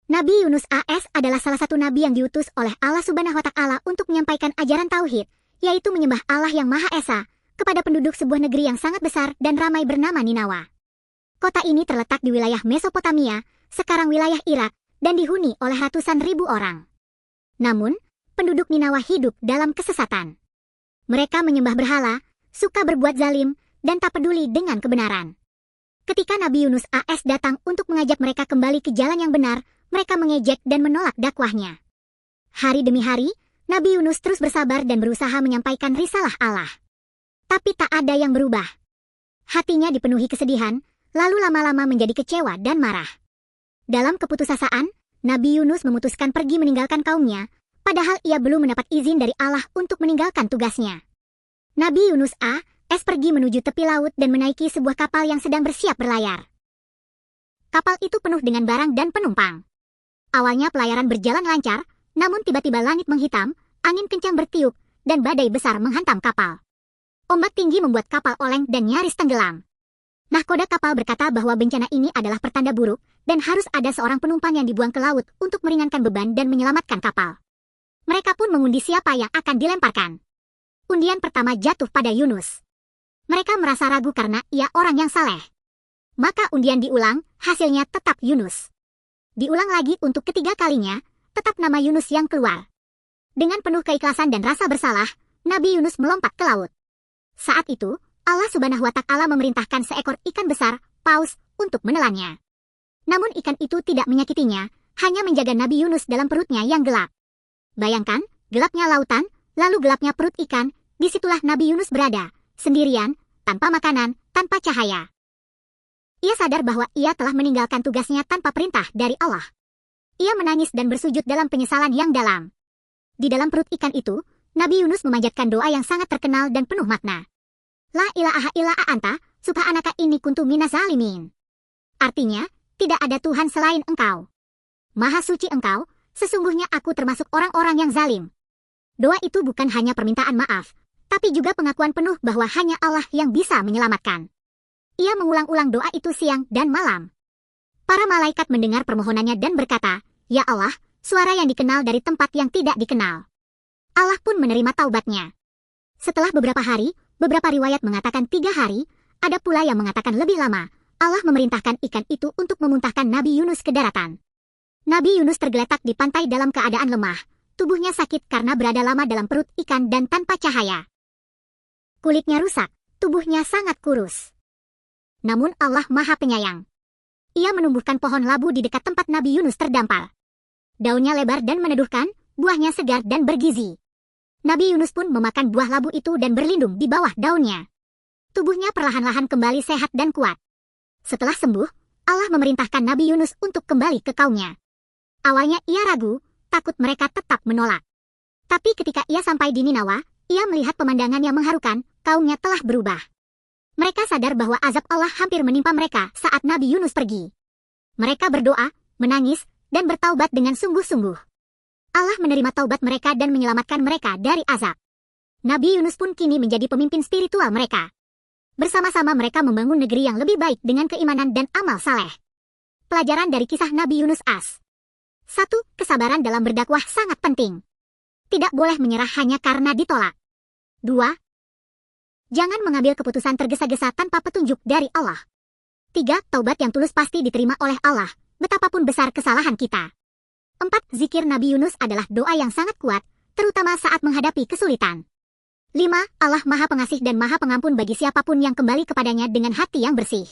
Nabi Yunus AS adalah salah satu nabi yang diutus oleh Allah Subhanahu wa Ta'ala untuk menyampaikan ajaran tauhid, yaitu menyembah Allah yang Maha Esa, kepada penduduk sebuah negeri yang sangat besar dan ramai bernama Ninawa. Kota ini terletak di wilayah Mesopotamia, sekarang wilayah Irak, dan dihuni oleh ratusan ribu orang. Namun, penduduk Ninawa hidup dalam kesesatan. Mereka menyembah berhala, suka berbuat zalim, dan tak peduli dengan kebenaran. Ketika Nabi Yunus AS datang untuk mengajak mereka kembali ke jalan yang benar, mereka mengejek dan menolak dakwahnya. Hari demi hari, Nabi Yunus terus bersabar dan berusaha menyampaikan risalah Allah. Tapi tak ada yang berubah. Hatinya dipenuhi kesedihan, lalu lama-lama menjadi kecewa dan marah. Dalam keputusasaan, Nabi Yunus memutuskan pergi meninggalkan kaumnya, padahal ia belum mendapat izin dari Allah untuk meninggalkan tugasnya. Nabi Yunus AS pergi menuju tepi laut dan menaiki sebuah kapal yang sedang bersiap berlayar. Kapal itu penuh dengan barang dan penumpang. Awalnya pelayaran berjalan lancar, namun tiba-tiba langit menghitam, angin kencang bertiup, dan badai besar menghantam kapal. Ombak tinggi membuat kapal oleng dan nyaris tenggelam. Nahkoda kapal berkata bahwa bencana ini adalah pertanda buruk, dan harus ada seorang penumpang yang dibuang ke laut untuk meringankan beban dan menyelamatkan kapal. Mereka pun mengundi siapa yang akan dilemparkan. Undian pertama jatuh pada Yunus. Mereka merasa ragu karena ia orang yang saleh. Maka undian diulang, hasilnya tetap Yunus. Diulang lagi untuk ketiga kalinya, tetap nama Yunus yang keluar. Dengan penuh keikhlasan dan rasa bersalah, Nabi Yunus melompat ke laut. Saat itu, Allah Subhanahu wa Ta'ala memerintahkan seekor ikan besar, paus, untuk menelannya. Namun ikan itu tidak menyakitinya, hanya menjaga Nabi Yunus dalam perutnya yang gelap. Bayangkan, gelapnya lautan, lalu gelapnya perut ikan, disitulah Nabi Yunus berada, sendirian, tanpa makanan, tanpa cahaya. Ia sadar bahwa ia telah meninggalkan tugasnya tanpa perintah dari Allah. Ia menangis dan bersujud dalam penyesalan yang dalam. Di dalam perut ikan itu, Nabi Yunus memanjatkan doa yang sangat terkenal dan penuh makna. La ilaha illa anta, subhanaka inni kuntu minaz zalimin. Artinya, tidak ada Tuhan selain Engkau. Maha suci Engkau, sesungguhnya aku termasuk orang-orang yang zalim. Doa itu bukan hanya permintaan maaf, tapi juga pengakuan penuh bahwa hanya Allah yang bisa menyelamatkan. Ia mengulang-ulang doa itu siang dan malam. Para malaikat mendengar permohonannya dan berkata, "Ya Allah, suara yang dikenal dari tempat yang tidak dikenal." Allah pun menerima taubatnya. Setelah beberapa hari, beberapa riwayat mengatakan 3 hari, ada pula yang mengatakan lebih lama, Allah memerintahkan ikan itu untuk memuntahkan Nabi Yunus ke daratan. Nabi Yunus tergeletak di pantai dalam keadaan lemah, tubuhnya sakit karena berada lama dalam perut ikan dan tanpa cahaya. Kulitnya rusak, tubuhnya sangat kurus. Namun Allah Maha Penyayang. Ia menumbuhkan pohon labu di dekat tempat Nabi Yunus terdampar. Daunnya lebar dan meneduhkan, buahnya segar dan bergizi. Nabi Yunus pun memakan buah labu itu dan berlindung di bawah daunnya. Tubuhnya perlahan-lahan kembali sehat dan kuat. Setelah sembuh, Allah memerintahkan Nabi Yunus untuk kembali ke kaumnya. Awalnya ia ragu, takut mereka tetap menolak. Tapi ketika ia sampai di Ninawa, ia melihat pemandangan yang mengharukan, kaumnya telah berubah. Mereka sadar bahwa azab Allah hampir menimpa mereka saat Nabi Yunus pergi. Mereka berdoa, menangis, dan bertaubat dengan sungguh-sungguh. Allah menerima taubat mereka dan menyelamatkan mereka dari azab. Nabi Yunus pun kini menjadi pemimpin spiritual mereka. Bersama-sama mereka membangun negeri yang lebih baik dengan keimanan dan amal saleh. Pelajaran dari kisah Nabi Yunus AS. 1. Kesabaran dalam berdakwah sangat penting. Tidak boleh menyerah hanya karena ditolak. 2. Jangan mengambil keputusan tergesa-gesa tanpa petunjuk dari Allah. 3. Taubat yang tulus pasti diterima oleh Allah, betapapun besar kesalahan kita. 4. Zikir Nabi Yunus adalah doa yang sangat kuat, terutama saat menghadapi kesulitan. 5. Allah Maha Pengasih dan Maha Pengampun bagi siapapun yang kembali kepadanya dengan hati yang bersih.